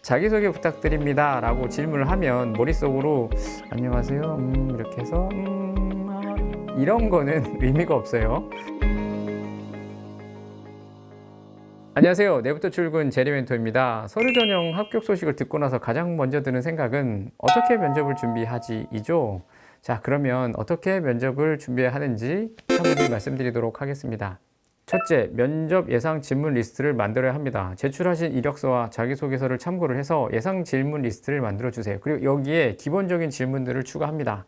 자기소개 부탁드립니다 라고 질문을 하면 머릿속으로 안녕하세요 이렇게 해서 이런 거는 의미가 없어요. 안녕하세요. 내일부터 출근 제리 멘토입니다. 서류 전형 합격 소식을 듣고 나서 가장 먼저 드는 생각은 어떻게 면접을 준비하지 이죠. 자, 그러면 어떻게 면접을 준비해야 하는지 차분히 말씀드리도록 하겠습니다. 첫째, 면접 예상 질문 리스트를 만들어야 합니다. 제출하신 이력서와 자기소개서를 참고를 해서 예상 질문 리스트를 만들어 주세요. 그리고 여기에 기본적인 질문들을 추가합니다.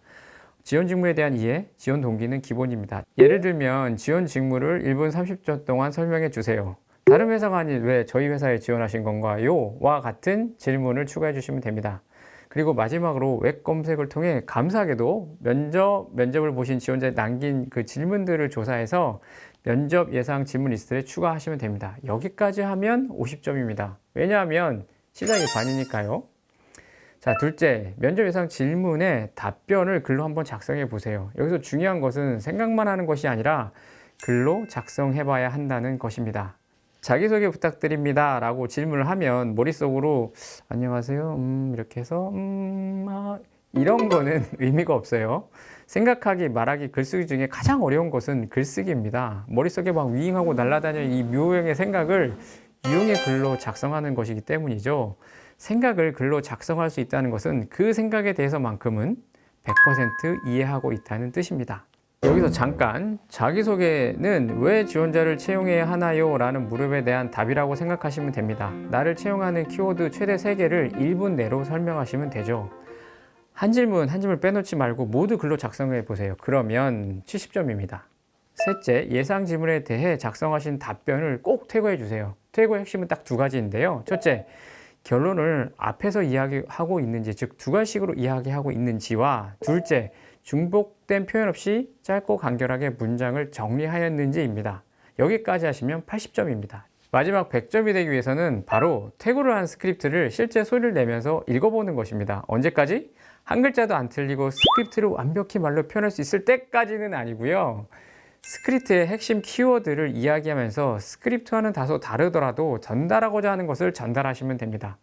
지원 직무에 대한 이해, 지원 동기는 기본입니다. 예를 들면 지원 직무를 1분 30초 동안 설명해 주세요. 다른 회사가 아닌 왜 저희 회사에 지원하신 건가요? 와 같은 질문을 추가해 주시면 됩니다. 그리고 마지막으로 웹 검색을 통해 감사하게도 면접을 보신 지원자에 남긴 그 질문들을 조사해서 면접 예상 질문 리스트에 추가하시면 됩니다. 여기까지 하면 50점입니다. 왜냐하면 시작이 반이니까요. 자, 둘째, 면접 예상 질문의 답변을 글로 한번 작성해 보세요. 여기서 중요한 것은 생각만 하는 것이 아니라 글로 작성해 봐야 한다는 것입니다. 자기소개 부탁드립니다 라고 질문을 하면 머릿속으로 안녕하세요 이렇게 해서 이런 거는 의미가 없어요. 생각하기, 말하기, 글쓰기 중에 가장 어려운 것은 글쓰기입니다. 머릿속에 막 윙하고 날아다니는 이 묘형의 생각을 유형의 글로 작성하는 것이기 때문이죠. 생각을 글로 작성할 수 있다는 것은 그 생각에 대해서만큼은 100% 이해하고 있다는 뜻입니다. 여기서 잠깐, 자기소개는 왜 지원자를 채용해야 하나요? 라는 물음에 대한 답이라고 생각하시면 됩니다. 나를 채용하는 키워드 최대 3개를 1분 내로 설명하시면 되죠. 한 질문 빼놓지 말고 모두 글로 작성해 보세요. 그러면 70점입니다. 셋째, 예상 질문에 대해 작성하신 답변을 꼭 태그해 주세요. 태그의 핵심은 딱 2가지인데요. 첫째, 결론을 앞에서 이야기하고 있는지, 즉 2가지식으로 이야기하고 있는지와 둘째, 중복된 표현 없이 짧고 간결하게 문장을 정리하였는지입니다. 여기까지 하시면 80점입니다. 마지막 100점이 되기 위해서는 바로 태그를 한 스크립트를 실제 소리를 내면서 읽어보는 것입니다. 언제까지? 한 글자도 안 틀리고 스크립트를 완벽히 말로 표현할 수 있을 때까지는 아니고요. 스크립트의 핵심 키워드를 이야기하면서 스크립트와는 다소 다르더라도 전달하고자 하는 것을 전달하시면 됩니다.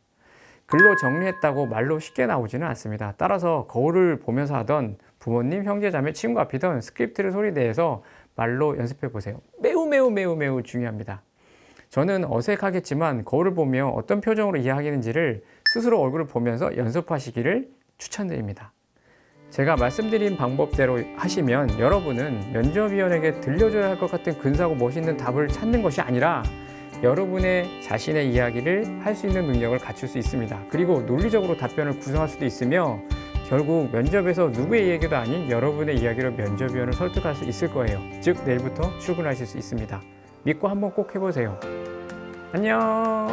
글로 정리했다고 말로 쉽게 나오지는 않습니다. 따라서 거울을 보면서 하던 부모님, 형제, 자매, 친구 앞이던 스크립트를 소리내서 말로 연습해 보세요. 매우 중요합니다. 저는 어색하겠지만 거울을 보며 어떤 표정으로 이야기하는지를 스스로 얼굴을 보면서 연습하시기를 추천드립니다. 제가 말씀드린 방법대로 하시면 여러분은 면접위원에게 들려줘야 할 것 같은 근사하고 멋있는 답을 찾는 것이 아니라 여러분의 자신의 이야기를 할 수 있는 능력을 갖출 수 있습니다. 그리고 논리적으로 답변을 구성할 수도 있으며 결국 면접에서 누구의 이야기도 아닌 여러분의 이야기로 면접위원을 설득할 수 있을 거예요. 즉 내일부터 출근하실 수 있습니다. 믿고 한번 꼭 해보세요. 안녕.